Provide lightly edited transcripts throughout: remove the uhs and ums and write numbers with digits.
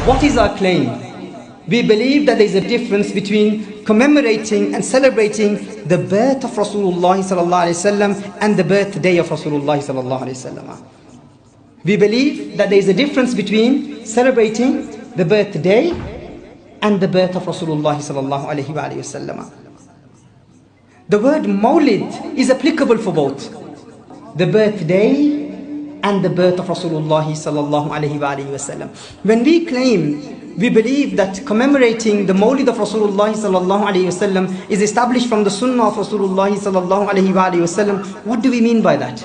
What is our claim? We believe that there is a difference between commemorating and celebrating the birth of Rasulullah sallallahu alaihi wasallam and the birthday of Rasulullah sallallahu alaihi wasallam. We believe that there is a difference between celebrating the birthday and the birth of Rasulullah sallallahu alaihi wasallam. The word Mawlid is applicable for both the birthday and the birth of Rasulullah sallallahu alaihi wasallam. When we claim, we believe that commemorating the Mawlid of Rasulullah sallallahu alaihi wasallam is established from the Sunnah of Rasulullah sallallahu alaihi wasallam, what do we mean by that?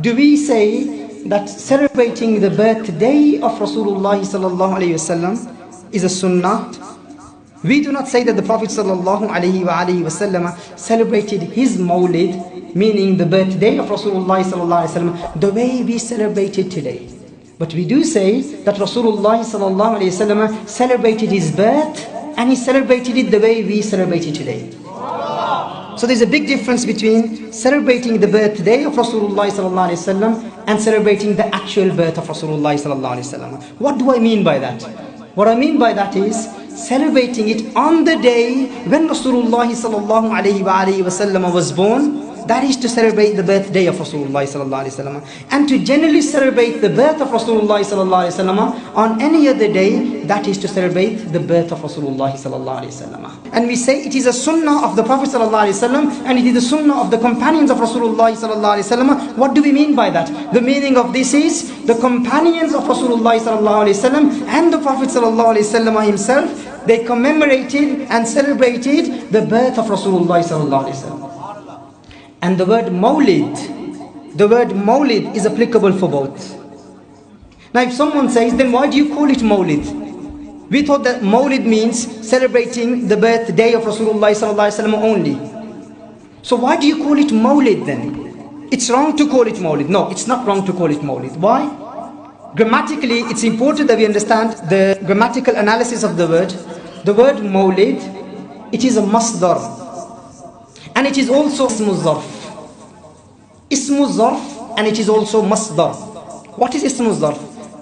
Do we say that celebrating the birthday of Rasulullah sallallahu alaihi wasallam is a Sunnah? We do not say that the Prophet sallallahu alaihi wasallam celebrated his Mawlid, meaning the birthday of Rasulullah sallallahu alaihi wasallam, the way we celebrate it today. But we do say that Rasulullah sallallahu alaihi wasallam celebrated his birth, and he celebrated it the way we celebrate it today. So there's a big difference between celebrating the birthday of Rasulullah sallallahu alaihi wasallam and celebrating the actual birth of Rasulullah sallallahu alaihi wasallam. What do I mean by that? What I mean by that is celebrating it on the day when Rasulullah sallallahu alaihi wasallam was born. That is to celebrate the birthday of Rasulullah sallallahu alaihi wasallam. And to generally celebrate the birth of Rasulullah sallallahu alaihi wasallam on any other day, that is to celebrate the birth of Rasulullah sallallahu alaihi wasallam. And we say it is a sunnah of the Prophet sallallahu alaihi wasallam, and it is the sunnah of the companions of Rasulullah sallallahu alaihi wasallam. What do we mean by that? The meaning of this is the companions of Rasulullah sallallahu alaihi wasallam and the Prophet sallallahu alaihi wasallam himself, they commemorated and celebrated the birth of Rasulullah sallallahu alaihi wasallam. And the word Mawlid is applicable for both. Now if someone says, then why do you call it Mawlid? We thought that Mawlid means celebrating the birthday of Rasulullah sallallahu alaihi wasallam only. So why do you call it Mawlid then? It's wrong to call it Mawlid. No, it's not wrong to call it Mawlid. Why? Grammatically, it's important that we understand the grammatical analysis of the word. The word Mawlid, it is a masdar. And it is also ismu zarf. Ismu zarf, and it is also masdar. What is ismu zarf?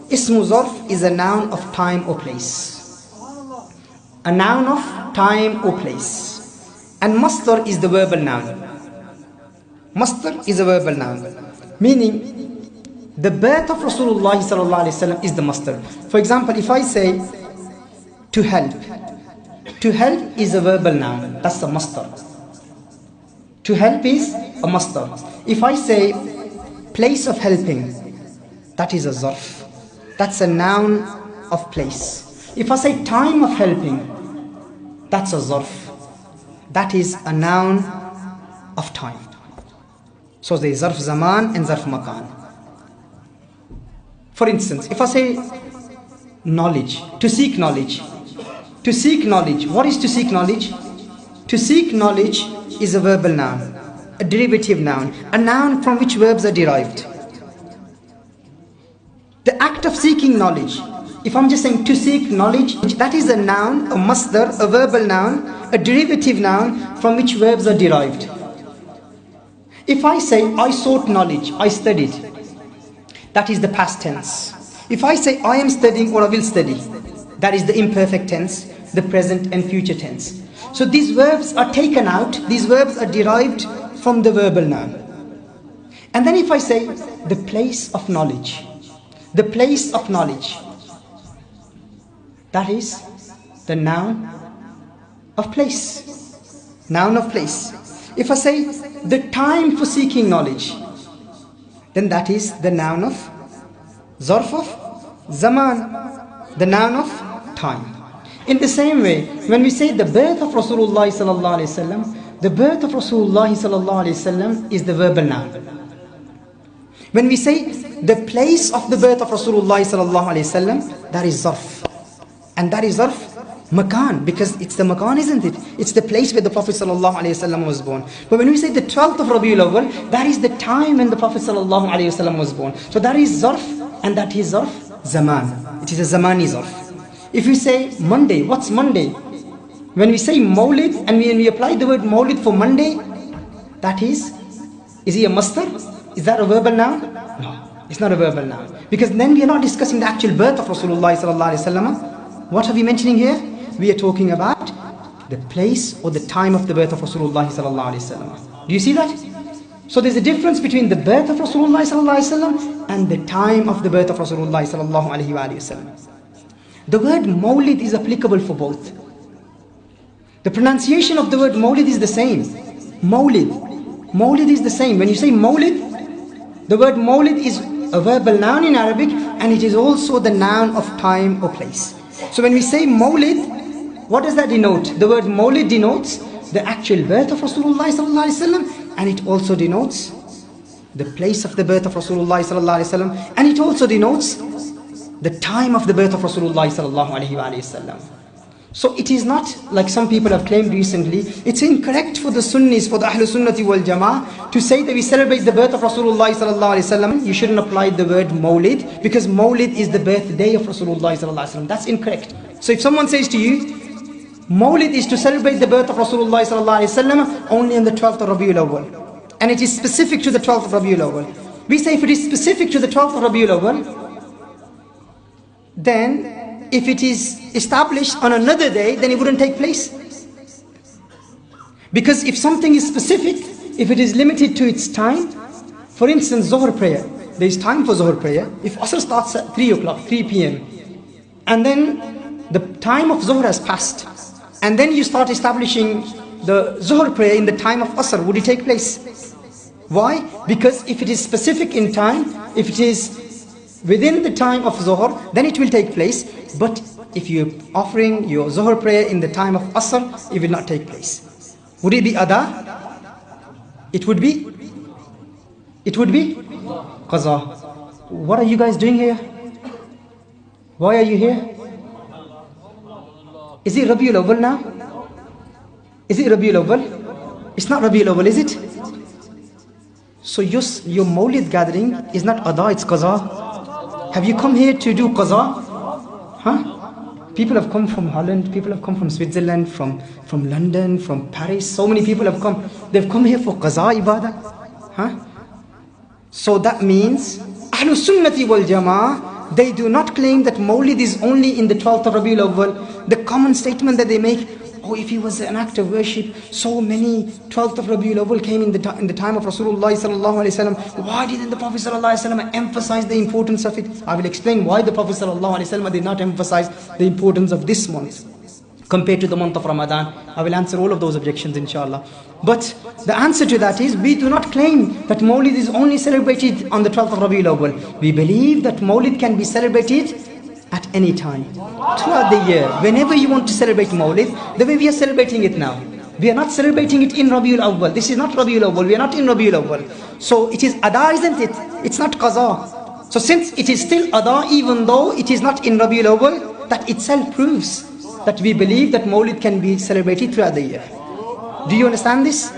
Ismu zarf is a noun of time or place. A noun of time or place. And masdar is the verbal noun. Masdar is a verbal noun. Meaning, the birth of Rasulullah sallallahu alaihi wasallam is the masdar. For example, if I say, to help. To help is a verbal noun. That's the masdar. To help is a masdar. If I say place of helping, that is a zarf. That's a noun of place. If I say time of helping, that's a zarf. That is a noun of time. So there is zarf zaman and zarf makan. For instance, if I say knowledge, to seek knowledge. To seek knowledge, what is to seek knowledge? To seek knowledge is a verbal noun, a derivative noun, a noun from which verbs are derived. The act of seeking knowledge, if I'm just saying to seek knowledge, that is a noun, a masdar, a verbal noun, a derivative noun from which verbs are derived. If I say I sought knowledge, I studied, that is the past tense. If I say I am studying or I will study, that is the imperfect tense, the present and future tense. So these verbs are taken out, these verbs are derived from the verbal noun. And then if I say the place of knowledge, the place of knowledge, that is the noun of place, noun of place. If I say the time for seeking knowledge, then that is the noun of zarf of zaman, the noun of time. In the same way, when we say the birth of Rasulullah sallallahu alaihi wasallam, the birth of Rasulullah sallallahu alaihi wasallam is the verbal noun. When we say the place of the birth of Rasulullah sallallahu alaihi wasallam, that is zarf. And that is zarf makan, because it's the makan, isn't it? It's the place where the Prophet sallallahu alaihi wasallam was born. But when we say the 12th of Rabiul Awwal, that is the time when the Prophet sallallahu alaihi wasallam was born. So that is zarf, and that is zarf zaman. It is a zamani zarf. If we say Monday, what's Monday? When we say Mawlid and when we apply the word Mawlid for Monday, that is he a masdar? Is that a verbal noun? No, it's not a verbal noun. Because then we are not discussing the actual birth of Rasulullah sallallahu alaihi wasallam. What are we mentioning here? We are talking about the place or the time of the birth of Rasulullah sallallahu alaihi wasallam. Do you see that? So there's a difference between the birth of Rasulullah sallallahu alaihi wasallam and the time of the birth of Rasulullah sallallahu alaihi wasallam. The word Mawlid is applicable for both. The pronunciation of the word Mawlid is the same. Mawlid. Mawlid is the same. When you say Mawlid, the word Mawlid is a verbal noun in Arabic, and it is also the noun of time or place. So when we say Mawlid, what does that denote? The word Mawlid denotes the actual birth of Rasulullah sallallahu alaihi wasallam, and it also denotes the place of the birth of Rasulullah sallallahu alaihi wasallam, and it also denotes the time of the birth of Rasulullah sallallahu alaihi wasallam. So it is not like some people have claimed recently. It's incorrect for the Sunnis, for the Ahlul Sunnati wal Jama'ah, to say that we celebrate the birth of Rasulullah sallallahu alaihi wasallam. You shouldn't apply the word Mawlid, because Mawlid is the birthday of Rasulullah sallallahu alaihi wasallam. That's incorrect. So if someone says to you, Mawlid is to celebrate the birth of Rasulullah sallallahu alaihi wasallam only on the 12th of Rabiul Awwal, and it is specific to the 12th of Rabiul Awwal. We say if it is specific to the 12th of Rabiul Awwal, then if it is established on another day, then it wouldn't take place. Because if something is specific, if it is limited to its time, for instance, Zuhr prayer, there is time for Zuhr prayer. If Asr starts at 3 o'clock, 3 p.m., and then the time of Zuhr has passed, and then you start establishing the Zuhr prayer in the time of Asr, would it take place? Why? Because if it is specific in time, if it is within the time of Zuhr, then it will take place. But if you're offering your Zuhr prayer in the time of Asr, it will not take place. Would it be Ada? It would be Qaza. What are you guys doing here? Why are you here? Is it Rabiul Awwal now? Is it Rabiul Awwal? It's not Rabiul Awwal, is it? So your Mawlid gathering is not Ada, it's Qaza. Have you come here to do Qaza? Huh? People have come from Holland, people have come from Switzerland, from London, from Paris. So many people have come. They've come here for Qaza Ibadah. Huh? So that means Ahlul Sunnati wal Jama'ah, they do not claim that Mawlid is only in the 12th of Rabiul Awwal. The common statement that they make, oh, if it was an act of worship, so many 12th of Rabiul Awwal came in the time of Rasulullah sallallahu alaihi wasallam. Why didn't the Prophet sallallahu alaihi wasallam emphasize the importance of it? I will explain why the Prophet sallallahu alaihi wasallam did not emphasize the importance of this month compared to the month of Ramadan. I will answer all of those objections inshallah. But the answer to that is, we do not claim that Mawlid is only celebrated on the 12th of Rabiul Awwal. We believe that Mawlid can be celebrated at any time, throughout the year. Whenever you want to celebrate Mawlid, the way we are celebrating it now. We are not celebrating it in Rabiul Awwal. This is not Rabiul Awwal. We are not in Rabiul Awwal. So it is Ada, isn't it? It's not Qaza. So since it is still Ada, even though it is not in Rabiul Awwal, that itself proves that we believe that Mawlid can be celebrated throughout the year. Do you understand this?